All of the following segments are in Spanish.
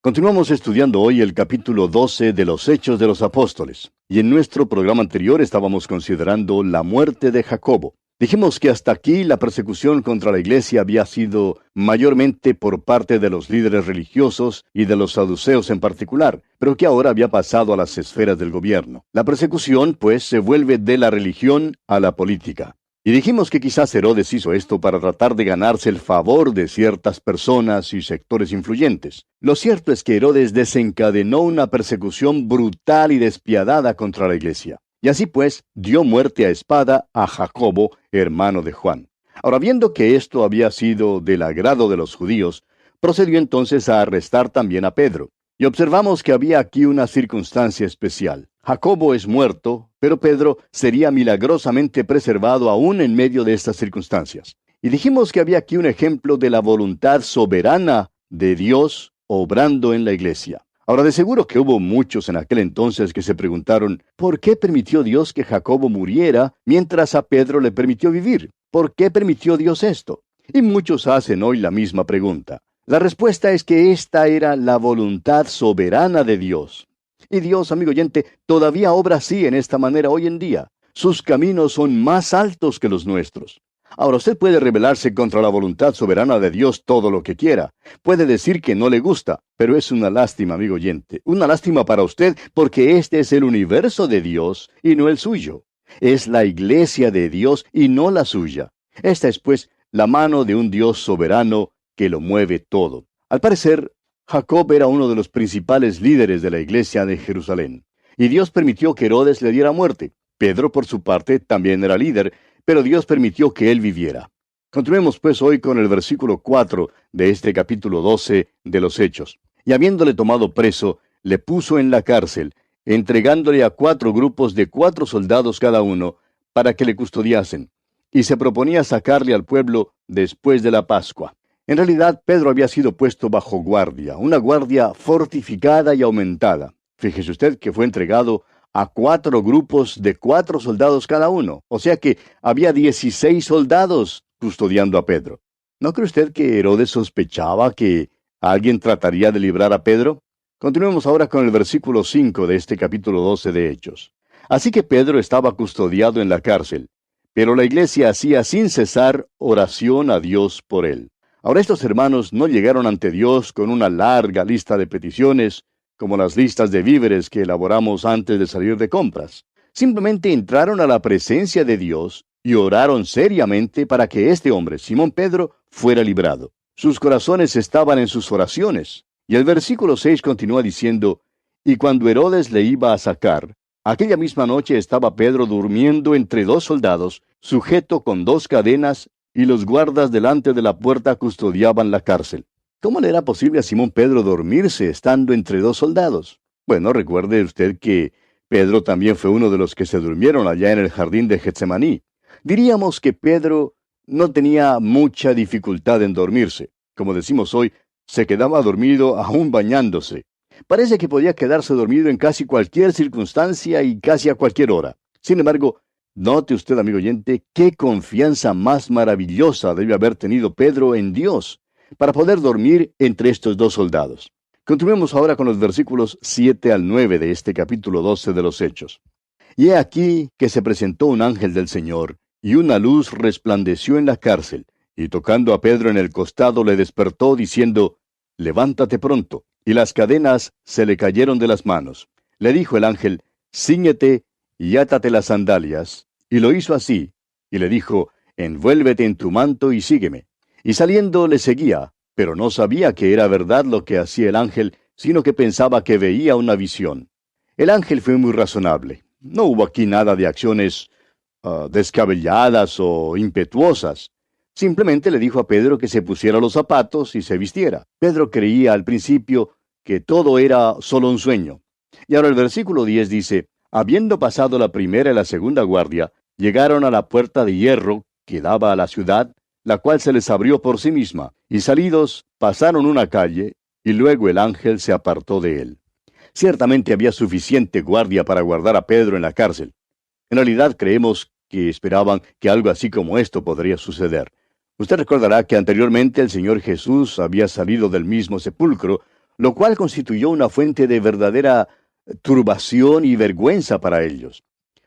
Continuamos estudiando hoy el capítulo 12 de los Hechos de los Apóstoles. Y en nuestro programa anterior estábamos considerando la muerte de Jacobo. Dijimos que hasta aquí la persecución contra la iglesia había sido mayormente por parte de los líderes religiosos y de los saduceos en particular, pero que ahora había pasado a las esferas del gobierno. La persecución, pues, se vuelve de la religión a la política. Y dijimos que quizás Herodes hizo esto para tratar de ganarse el favor de ciertas personas y sectores influyentes. Lo cierto es que Herodes desencadenó una persecución brutal y despiadada contra la iglesia. Y así pues, dio muerte a espada a Jacobo, hermano de Juan. Ahora, viendo que esto había sido del agrado de los judíos, procedió entonces a arrestar también a Pedro. Y observamos que había aquí una circunstancia especial. Jacobo es muerto, pero Pedro sería milagrosamente preservado aún en medio de estas circunstancias. Y dijimos que había aquí un ejemplo de la voluntad soberana de Dios obrando en la iglesia. Ahora, de seguro que hubo muchos en aquel entonces que se preguntaron, ¿por qué permitió Dios que Jacobo muriera mientras a Pedro le permitió vivir? ¿Por qué permitió Dios esto? Y muchos hacen hoy la misma pregunta. La respuesta es que esta era la voluntad soberana de Dios. Y Dios, amigo oyente, todavía obra así en esta manera hoy en día. Sus caminos son más altos que los nuestros. Ahora, usted puede rebelarse contra la voluntad soberana de Dios todo lo que quiera. Puede decir que no le gusta, pero es una lástima, amigo oyente. Una lástima para usted, porque este es el universo de Dios y no el suyo. Es la iglesia de Dios y no la suya. Esta es, pues, la mano de un Dios soberano que lo mueve todo. Al parecer, Jacob era uno de los principales líderes de la iglesia de Jerusalén. Y Dios permitió que Herodes le diera muerte. Pedro, por su parte, también era líder, pero Dios permitió que él viviera. Continuemos pues hoy con el versículo 4 de este capítulo 12 de los Hechos. Y habiéndole tomado preso, le puso en la cárcel, entregándole a 4 grupos de 4 soldados cada uno, para que le custodiasen. Y se proponía sacarle al pueblo después de la Pascua. En realidad, Pedro había sido puesto bajo guardia, una guardia fortificada y aumentada. Fíjese usted que fue entregado a 4 grupos de 4 soldados cada uno. O sea que había 16 soldados custodiando a Pedro. ¿No cree usted que Herodes sospechaba que alguien trataría de librar a Pedro? Continuemos ahora con el versículo 5 de este capítulo 12 de Hechos. Así que Pedro estaba custodiado en la cárcel, pero la iglesia hacía sin cesar oración a Dios por él. Ahora estos hermanos no llegaron ante Dios con una larga lista de peticiones, como las listas de víveres que elaboramos antes de salir de compras. Simplemente entraron a la presencia de Dios y oraron seriamente para que este hombre, Simón Pedro, fuera librado. Sus corazones estaban en sus oraciones. Y el versículo 6 continúa diciendo, y cuando Herodes le iba a sacar, aquella misma noche estaba Pedro durmiendo entre 2 soldados, sujeto con 2 cadenas, y los guardas delante de la puerta custodiaban la cárcel. ¿Cómo le era posible a Simón Pedro dormirse estando entre 2 soldados? Bueno, recuerde usted que Pedro también fue uno de los que se durmieron allá en el jardín de Getsemaní. Diríamos que Pedro no tenía mucha dificultad en dormirse. Como decimos hoy, se quedaba dormido aún bañándose. Parece que podía quedarse dormido en casi cualquier circunstancia y casi a cualquier hora. Sin embargo, note usted, amigo oyente, qué confianza más maravillosa debe haber tenido Pedro en Dios para poder dormir entre estos 2 soldados. Continuemos ahora con los versículos 7 al 9 de este capítulo 12 de los Hechos. Y he aquí que se presentó un ángel del Señor, y una luz resplandeció en la cárcel, y tocando a Pedro en el costado le despertó, diciendo, levántate pronto. Y las cadenas se le cayeron de las manos. Le dijo el ángel, cíñete y átate las sandalias. Y lo hizo así. Y le dijo, envuélvete en tu manto y sígueme. Y saliendo le seguía, pero no sabía que era verdad lo que hacía el ángel, sino que pensaba que veía una visión. El ángel fue muy razonable. No hubo aquí nada de acciones descabelladas o impetuosas. Simplemente le dijo a Pedro que se pusiera los zapatos y se vistiera. Pedro creía al principio que todo era solo un sueño. Y ahora el versículo 10 dice, habiendo pasado la primera y la segunda guardia, llegaron a la puerta de hierro que daba a la ciudad, la cual se les abrió por sí misma, y salidos pasaron una calle, y luego el ángel se apartó de él. Ciertamente había suficiente guardia para guardar a Pedro en la cárcel. En realidad creemos que esperaban que algo así como esto podría suceder. Usted recordará que anteriormente el Señor Jesús había salido del mismo sepulcro, lo cual constituyó una fuente de verdadera turbación y vergüenza para ellos.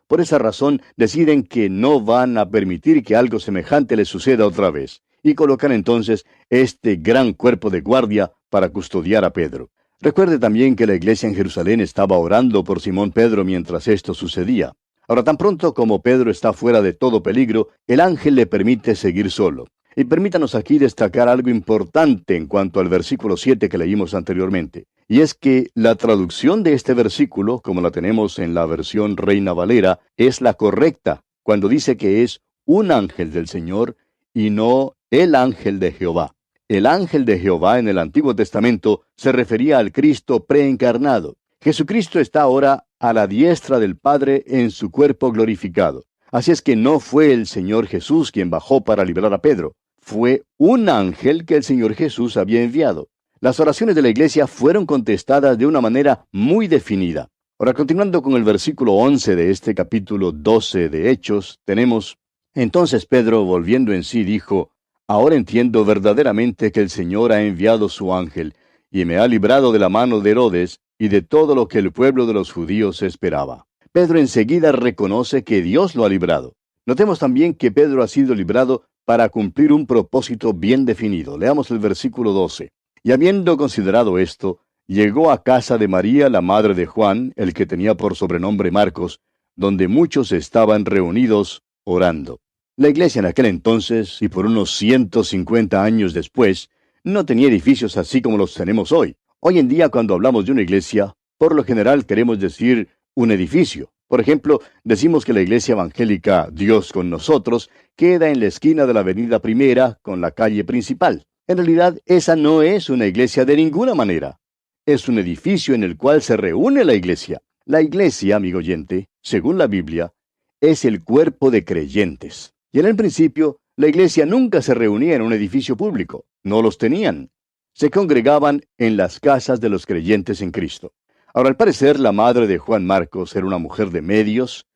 Por esa razón deciden que no van a permitir que algo semejante les suceda otra vez, y colocan entonces este gran cuerpo de guardia para custodiar a Pedro. Recuerde también que la iglesia en Jerusalén estaba orando por Simón Pedro mientras esto sucedía. Ahora, tan pronto como Pedro está fuera de todo peligro, el ángel le permite seguir solo. Y permítanos aquí destacar algo importante en cuanto al versículo 7 que leímos anteriormente. Y es que la traducción de este versículo, como la tenemos en la versión Reina Valera, es la correcta, cuando dice que es un ángel del Señor y no el ángel de Jehová. El ángel de Jehová en el Antiguo Testamento se refería al Cristo preencarnado. Jesucristo está ahora a la diestra del Padre en su cuerpo glorificado. Así es que no fue el Señor Jesús quien bajó para librar a Pedro. Fue un ángel que el Señor Jesús había enviado. Las oraciones de la iglesia fueron contestadas de una manera muy definida. Ahora, continuando con el versículo 11 de este capítulo 12 de Hechos, tenemos: Entonces Pedro, volviendo en sí, dijo: Ahora entiendo verdaderamente que el Señor ha enviado su ángel, y me ha librado de la mano de Herodes y de todo lo que el pueblo de los judíos esperaba. Pedro enseguida reconoce que Dios lo ha librado. Notemos también que Pedro ha sido librado para cumplir un propósito bien definido. Leamos el versículo 12. Y habiendo considerado esto, llegó a casa de María, la madre de Juan, el que tenía por sobrenombre Marcos, donde muchos estaban reunidos orando. La iglesia en aquel entonces, y por unos 150 años después, no tenía edificios así como los tenemos hoy. Hoy en día, cuando hablamos de una iglesia, por lo general queremos decir un edificio. Por ejemplo, decimos que la iglesia evangélica Dios con Nosotros queda en la esquina de la avenida Primera con la calle principal. En realidad, esa no es una iglesia de ninguna manera. Es un edificio en el cual se reúne la iglesia. La iglesia, amigo oyente, según la Biblia, es el cuerpo de creyentes. Y en el principio, la iglesia nunca se reunía en un edificio público. No los tenían. Se congregaban en las casas de los creyentes en Cristo. Ahora, al parecer, la madre de Juan Marcos era una mujer de medios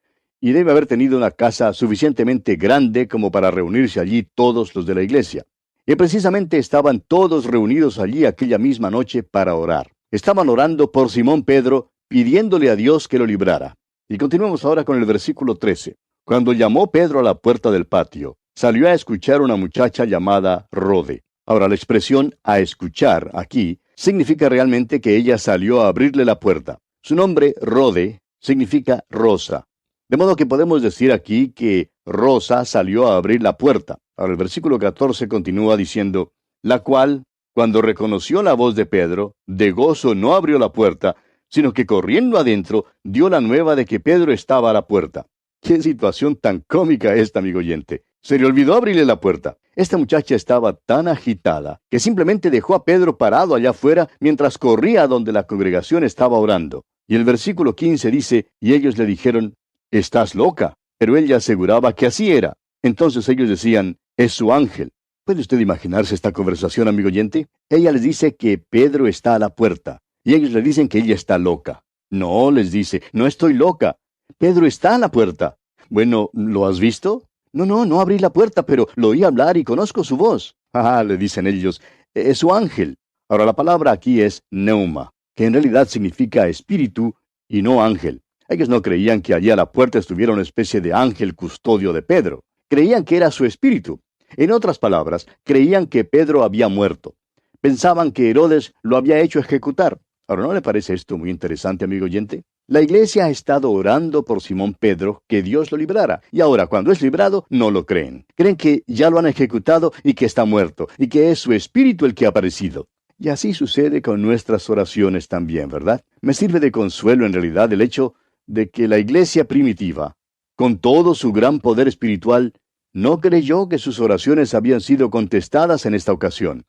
y debe haber tenido una casa suficientemente grande como para reunirse allí todos los de la iglesia. Y precisamente estaban todos reunidos allí aquella misma noche para orar. Estaban orando por Simón Pedro, pidiéndole a Dios que lo librara. Y continuemos ahora con el versículo 13. Cuando llamó Pedro a la puerta del patio, salió a escuchar una muchacha llamada Rode. Ahora, la expresión "a escuchar" aquí significa realmente que ella salió a abrirle la puerta. Su nombre, Rode, significa rosa. De modo que podemos decir aquí que Rosa salió a abrir la puerta. Ahora el versículo 14 continúa diciendo: la cual, cuando reconoció la voz de Pedro, de gozo no abrió la puerta, sino que corriendo adentro dio la nueva de que Pedro estaba a la puerta. ¡Qué situación tan cómica esta, amigo oyente! Se le olvidó abrirle la puerta. Esta muchacha estaba tan agitada que simplemente dejó a Pedro parado allá afuera mientras corría a donde la congregación estaba orando. Y el versículo 15 dice: y ellos le dijeron: «Estás loca». Pero ella aseguraba que así era. Entonces ellos decían: «Es su ángel». ¿Puede usted imaginarse esta conversación, amigo oyente? Ella les dice que Pedro está a la puerta, y ellos le dicen que ella está loca. No, les dice, no estoy loca. Pedro está a la puerta. Bueno, ¿lo has visto? No abrí la puerta, pero lo oí hablar y conozco su voz. Ah, le dicen ellos, es su ángel. Ahora la palabra aquí es neuma, que en realidad significa espíritu y no ángel. Ellos no creían que allí a la puerta estuviera una especie de ángel custodio de Pedro. Creían que era su espíritu. En otras palabras, creían que Pedro había muerto. Pensaban que Herodes lo había hecho ejecutar. Ahora, ¿no le parece esto muy interesante, amigo oyente? La iglesia ha estado orando por Simón Pedro que Dios lo librara. Y ahora, cuando es librado, no lo creen. Creen que ya lo han ejecutado y que está muerto, y que es su espíritu el que ha aparecido. Y así sucede con nuestras oraciones también, ¿verdad? Me sirve de consuelo en realidad el hecho de que la iglesia primitiva, con todo su gran poder espiritual, no creyó que sus oraciones habían sido contestadas en esta ocasión.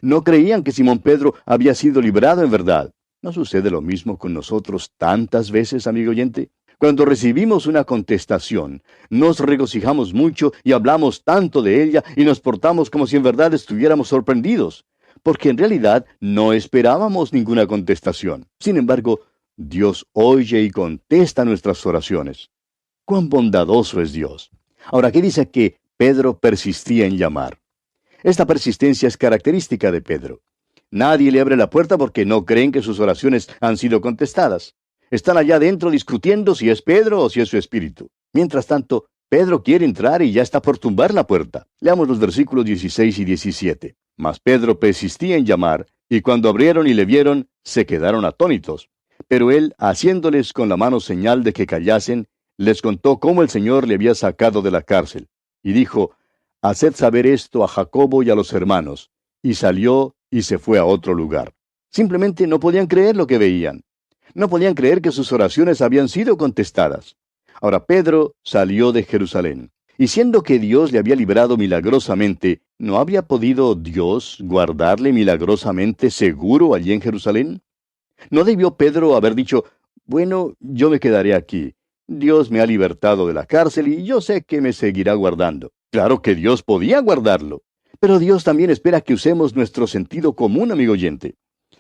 No creían que Simón Pedro había sido librado en verdad. ¿No sucede lo mismo con nosotros tantas veces, amigo oyente? Cuando recibimos una contestación, nos regocijamos mucho y hablamos tanto de ella y nos portamos como si en verdad estuviéramos sorprendidos, porque en realidad no esperábamos ninguna contestación. Sin embargo, Dios oye y contesta nuestras oraciones. ¡Cuán bondadoso es Dios! Ahora, aquí dice que Pedro persistía en llamar. Esta persistencia es característica de Pedro. Nadie le abre la puerta porque no creen que sus oraciones han sido contestadas. Están allá adentro discutiendo si es Pedro o si es su espíritu. Mientras tanto, Pedro quiere entrar y ya está por tumbar la puerta. Leamos los versículos 16 y 17. Mas Pedro persistía en llamar, y cuando abrieron y le vieron, se quedaron atónitos. Pero él, haciéndoles con la mano señal de que callasen, les contó cómo el Señor le había sacado de la cárcel. Y dijo, haced saber esto a Jacobo y a los hermanos. Y salió y se fue a otro lugar. Simplemente no podían creer lo que veían. No podían creer que sus oraciones habían sido contestadas. Ahora Pedro salió de Jerusalén, y siendo que Dios le había librado milagrosamente, ¿no había podido Dios guardarle milagrosamente seguro allí en Jerusalén? ¿No debió Pedro haber dicho, bueno, yo me quedaré aquí? Dios me ha libertado de la cárcel y yo sé que me seguirá guardando. Claro que Dios podía guardarlo. Pero Dios también espera que usemos nuestro sentido común, amigo oyente.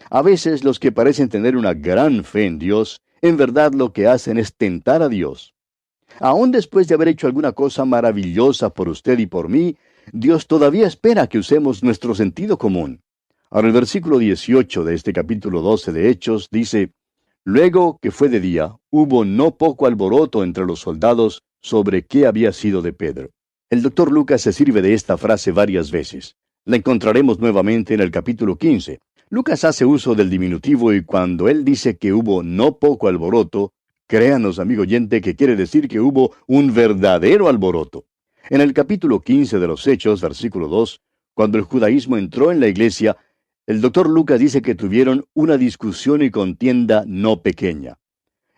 A veces los que parecen tener una gran fe en Dios, en verdad lo que hacen es tentar a Dios. Aún después de haber hecho alguna cosa maravillosa por usted y por mí, Dios todavía espera que usemos nuestro sentido común. Ahora el versículo 18 de este capítulo 12 de Hechos dice, luego que fue de día, hubo no poco alboroto entre los soldados sobre qué había sido de Pedro. El doctor Lucas se sirve de esta frase varias veces. La encontraremos nuevamente en el capítulo 15. Lucas hace uso del diminutivo y cuando él dice que hubo no poco alboroto, créanos, amigo oyente, que quiere decir que hubo un verdadero alboroto. En el capítulo 15 de los Hechos, versículo 2, cuando el judaísmo entró en la iglesia, el doctor Lucas dice que tuvieron una discusión y contienda no pequeña.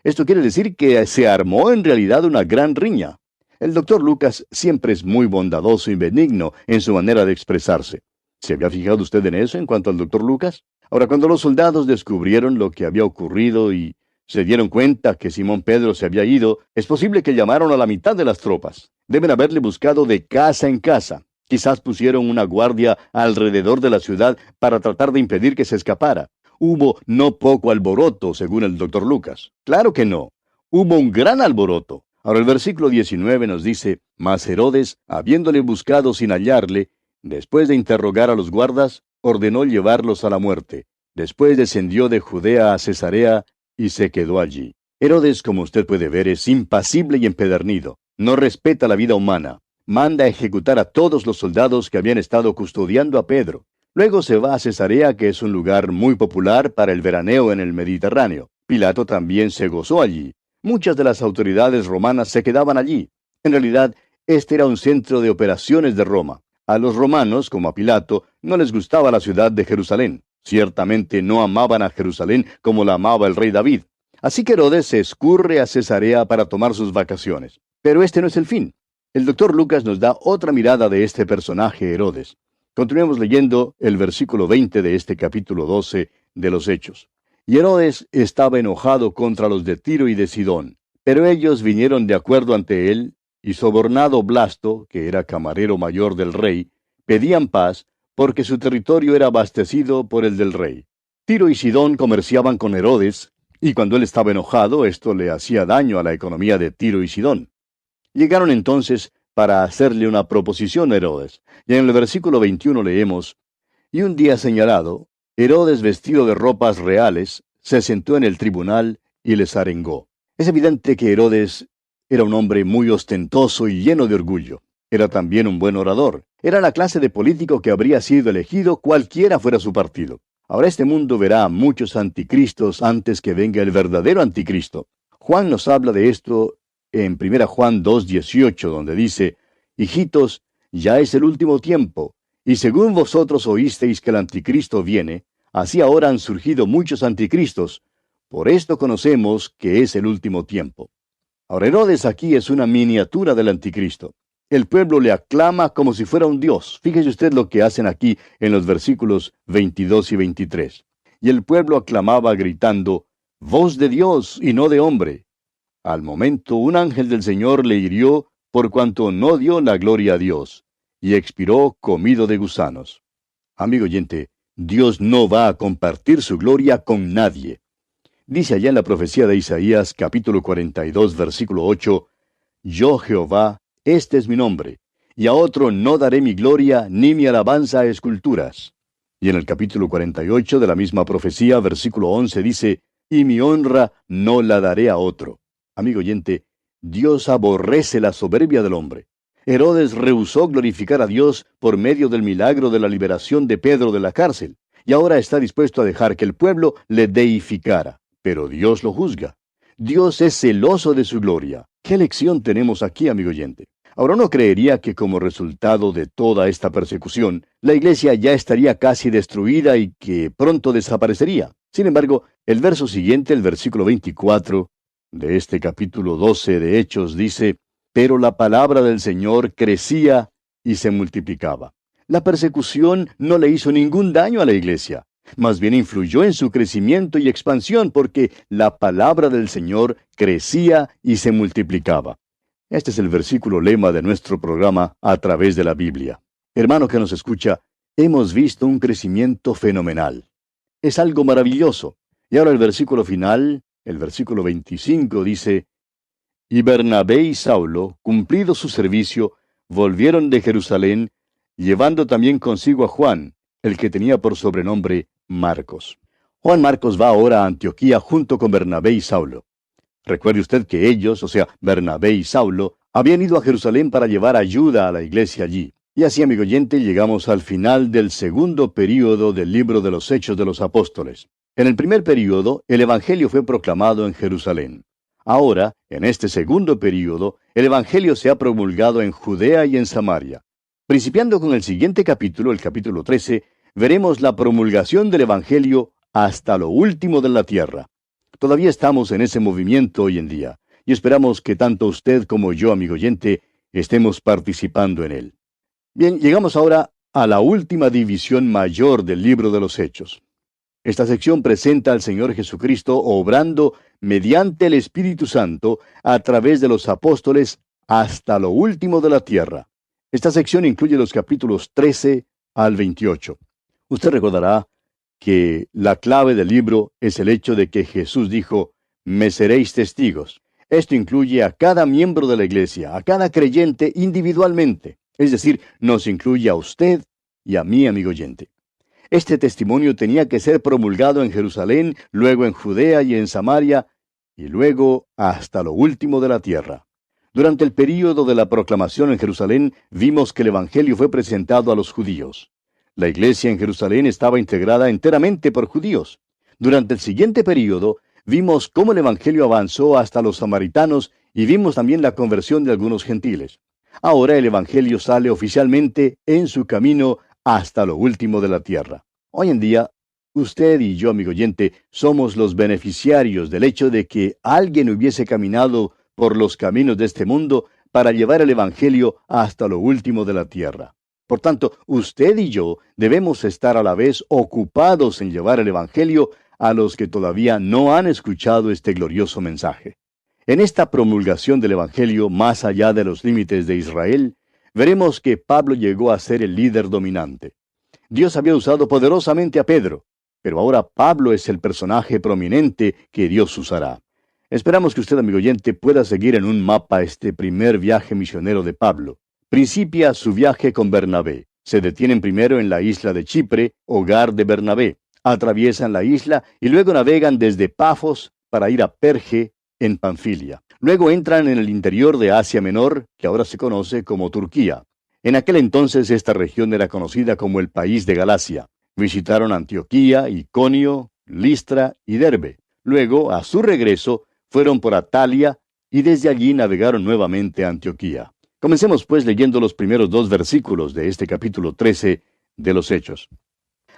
Esto quiere decir que se armó en realidad una gran riña. El doctor Lucas siempre es muy bondadoso y benigno en su manera de expresarse. ¿Se había fijado usted en eso en cuanto al doctor Lucas? Ahora, cuando los soldados descubrieron lo que había ocurrido y se dieron cuenta que Simón Pedro se había ido, es posible que llamaron a la mitad de las tropas. Deben haberle buscado de casa en casa. Quizás pusieron una guardia alrededor de la ciudad para tratar de impedir que se escapara. Hubo no poco alboroto, según el doctor Lucas. Claro que no. Hubo un gran alboroto. Ahora el versículo 19 nos dice, mas Herodes, habiéndole buscado sin hallarle, después de interrogar a los guardas, ordenó llevarlos a la muerte. Después descendió de Judea a Cesarea y se quedó allí. Herodes, como usted puede ver, es impasible y empedernido. No respeta la vida humana. Manda a ejecutar a todos los soldados que habían estado custodiando a Pedro. Luego se va a Cesarea, que es un lugar muy popular para el veraneo en el Mediterráneo. Pilato también se gozó allí. Muchas de las autoridades romanas se quedaban allí. En realidad, este era un centro de operaciones de Roma. A los romanos, como a Pilato, no les gustaba la ciudad de Jerusalén. Ciertamente no amaban a Jerusalén como la amaba el rey David. Así que Herodes se escurre a Cesarea para tomar sus vacaciones. Pero este no es el fin. El doctor Lucas nos da otra mirada de este personaje Herodes. Continuemos leyendo el versículo 20 de este capítulo 12 de los Hechos. Y Herodes estaba enojado contra los de Tiro y de Sidón, pero ellos vinieron de acuerdo ante él, y sobornado Blasto, que era camarero mayor del rey, pedían paz, porque su territorio era abastecido por el del rey. Tiro y Sidón comerciaban con Herodes, y cuando él estaba enojado, esto le hacía daño a la economía de Tiro y Sidón. Llegaron entonces para hacerle una proposición a Herodes, y en el versículo 21 leemos, y un día señalado, Herodes, vestido de ropas reales, se sentó en el tribunal y les arengó. Es evidente que Herodes era un hombre muy ostentoso y lleno de orgullo. Era también un buen orador. Era la clase de político que habría sido elegido cualquiera fuera su partido. Ahora este mundo verá a muchos anticristos antes que venga el verdadero anticristo. Juan nos habla de esto en 1 Juan 2:18, donde dice, hijitos, ya es el último tiempo, y según vosotros oísteis que el anticristo viene, así ahora han surgido muchos anticristos. Por esto conocemos que es el último tiempo. Ahora Herodes aquí es una miniatura del anticristo. El pueblo le aclama como si fuera un dios. Fíjese usted lo que hacen aquí en los versículos 22 y 23. Y el pueblo aclamaba gritando, voz de Dios y no de hombre. Al momento un ángel del Señor le hirió por cuanto no dio la gloria a Dios, y expiró comido de gusanos. Amigo oyente, Dios no va a compartir su gloria con nadie. Dice allá en la profecía de Isaías, capítulo 42, versículo 8, yo Jehová, este es mi nombre, y a otro no daré mi gloria ni mi alabanza a esculturas. Y en el capítulo 48 de la misma profecía, versículo 11 dice, y mi honra no la daré a otro. Amigo oyente, Dios aborrece la soberbia del hombre. Herodes rehusó glorificar a Dios por medio del milagro de la liberación de Pedro de la cárcel, y ahora está dispuesto a dejar que el pueblo le deificara. Pero Dios lo juzga. Dios es celoso de su gloria. ¿Qué lección tenemos aquí, amigo oyente? Ahora uno creería que como resultado de toda esta persecución, la iglesia ya estaría casi destruida y que pronto desaparecería. Sin embargo, el verso siguiente, el versículo 24 de este capítulo 12 de Hechos dice, pero la palabra del Señor crecía y se multiplicaba. La persecución no le hizo ningún daño a la iglesia, más bien influyó en su crecimiento y expansión porque la palabra del Señor crecía y se multiplicaba. Este es el versículo lema de nuestro programa A través de la Biblia. Hermano que nos escucha, hemos visto un crecimiento fenomenal. Es algo maravilloso. Y ahora el versículo final, el versículo 25 dice, y Bernabé y Saulo, cumplido su servicio, volvieron de Jerusalén, llevando también consigo a Juan, el que tenía por sobrenombre Marcos. Juan Marcos va ahora a Antioquía junto con Bernabé y Saulo. Recuerde usted que ellos, o sea, Bernabé y Saulo, habían ido a Jerusalén para llevar ayuda a la iglesia allí. Y así, amigo oyente, llegamos al final del segundo período del libro de los Hechos de los Apóstoles. En el primer período, el Evangelio fue proclamado en Jerusalén. Ahora, en este segundo período, el Evangelio se ha promulgado en Judea y en Samaria. Principiando con el siguiente capítulo, el capítulo 13, veremos la promulgación del Evangelio hasta lo último de la tierra. Todavía estamos en ese movimiento hoy en día, y esperamos que tanto usted como yo, amigo oyente, estemos participando en él. Bien, llegamos ahora a la última división mayor del libro de los Hechos. Esta sección presenta al Señor Jesucristo obrando mediante el Espíritu Santo a través de los apóstoles hasta lo último de la tierra. Esta sección incluye los capítulos 13 al 28. Usted recordará que la clave del libro es el hecho de que Jesús dijo, me seréis testigos. Esto incluye a cada miembro de la iglesia, a cada creyente individualmente. Es decir, nos incluye a usted y a mí, amigo oyente. Este testimonio tenía que ser promulgado en Jerusalén, luego en Judea y en Samaria, y luego hasta lo último de la tierra. Durante el período de la proclamación en Jerusalén, vimos que el Evangelio fue presentado a los judíos. La iglesia en Jerusalén estaba integrada enteramente por judíos. Durante el siguiente período, vimos cómo el Evangelio avanzó hasta los samaritanos y vimos también la conversión de algunos gentiles. Ahora el Evangelio sale oficialmente en su camino hasta lo último de la tierra. Hoy en día, usted y yo, amigo oyente, somos los beneficiarios del hecho de que alguien hubiese caminado por los caminos de este mundo para llevar el Evangelio hasta lo último de la tierra. Por tanto, usted y yo debemos estar a la vez ocupados en llevar el Evangelio a los que todavía no han escuchado este glorioso mensaje. En esta promulgación del Evangelio más allá de los límites de Israel, veremos que Pablo llegó a ser el líder dominante. Dios había usado poderosamente a Pedro, pero ahora Pablo es el personaje prominente que Dios usará. Esperamos que usted, amigo oyente, pueda seguir en un mapa este primer viaje misionero de Pablo. Principia su viaje con Bernabé. Se detienen primero en la isla de Chipre, hogar de Bernabé. Atraviesan la isla y luego navegan desde Pafos para ir a Perge, en Panfilia. Luego entran en el interior de Asia Menor, que ahora se conoce como Turquía. En aquel entonces esta región era conocida como el país de Galacia. Visitaron Antioquía, Iconio, Listra y Derbe. Luego, a su regreso, fueron por Atalia y desde allí navegaron nuevamente a Antioquía. Comencemos pues leyendo los primeros 2 versículos de este capítulo 13 de los Hechos.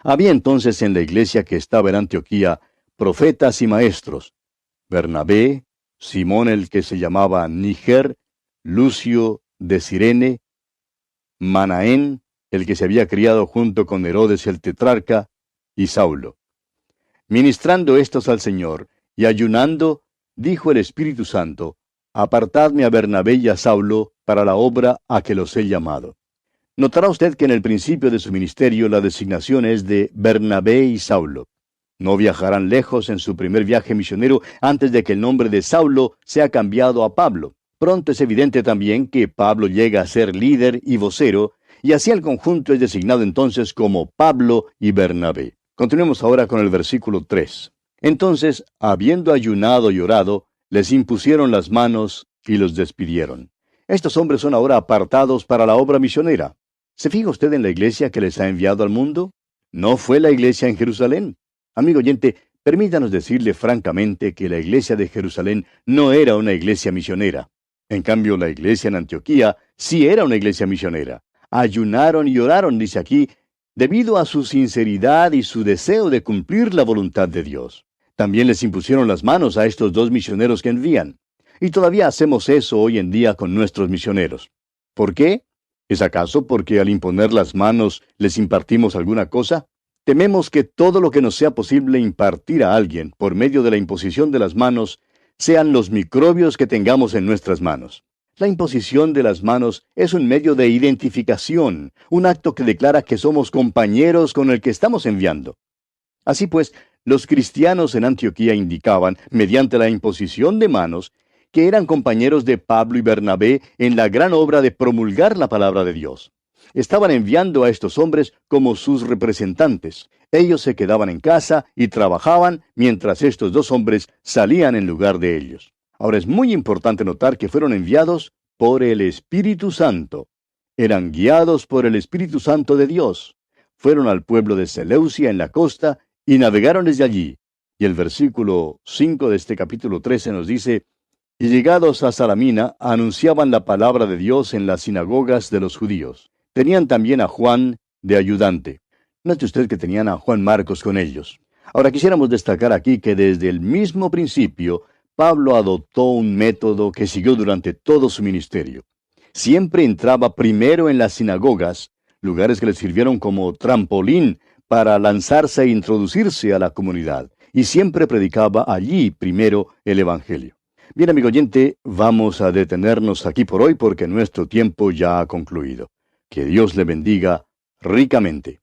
Había entonces en la iglesia que estaba en Antioquía profetas y maestros: Bernabé, Simón el que se llamaba Níger, Lucio de Cirene, Manaén, el que se había criado junto con Herodes el tetrarca, y Saulo. Ministrando estos al Señor y ayunando, dijo el Espíritu Santo: apartadme a Bernabé y a Saulo para la obra a que los he llamado. Notará usted que en el principio de su ministerio la designación es de Bernabé y Saulo. No viajarán lejos en su primer viaje misionero antes de que el nombre de Saulo sea cambiado a Pablo. Pronto es evidente también que Pablo llega a ser líder y vocero, Y así el conjunto es designado entonces como Pablo y Bernabé. Continuemos ahora con el versículo 3. Entonces, habiendo ayunado y orado, les impusieron las manos y los despidieron. Estos hombres son ahora apartados para la obra misionera. ¿Se fija usted en la iglesia que les ha enviado al mundo? No fue la iglesia en Jerusalén. Amigo oyente, permítanos decirle francamente que la iglesia de Jerusalén no era una iglesia misionera. En cambio, la iglesia en Antioquía sí era una iglesia misionera. Ayunaron y oraron, dice aquí, debido a su sinceridad y su deseo de cumplir la voluntad de Dios. También les impusieron las manos a estos dos misioneros que envían. Y todavía hacemos eso hoy en día con nuestros misioneros. ¿Por qué? ¿Es acaso porque al imponer las manos les impartimos alguna cosa? Tememos que todo lo que nos sea posible impartir a alguien por medio de la imposición de las manos sean los microbios que tengamos en nuestras manos. La imposición de las manos es un medio de identificación, un acto que declara que somos compañeros con el que estamos enviando. Así pues, los cristianos en Antioquía indicaban, mediante la imposición de manos, que eran compañeros de Pablo y Bernabé en la gran obra de promulgar la palabra de Dios. Estaban enviando a estos hombres como sus representantes. Ellos se quedaban en casa y trabajaban mientras estos dos hombres salían en lugar de ellos. Ahora es muy importante notar que fueron enviados por el Espíritu Santo. Eran guiados por el Espíritu Santo de Dios. Fueron al pueblo de Seleucia en la costa y navegaron desde allí. Y el versículo 5 de este capítulo 13 nos dice: y llegados a Salamina, anunciaban la palabra de Dios en las sinagogas de los judíos. Tenían también a Juan de ayudante. Note usted que tenían a Juan Marcos con ellos. Ahora quisiéramos destacar aquí que desde el mismo principio, Pablo adoptó un método que siguió durante todo su ministerio. Siempre entraba primero en las sinagogas, lugares que le sirvieron como trampolín para lanzarse e introducirse a la comunidad, y siempre predicaba allí primero el Evangelio. Bien, amigo oyente, vamos a detenernos aquí por hoy porque nuestro tiempo ya ha concluido. Que Dios le bendiga ricamente.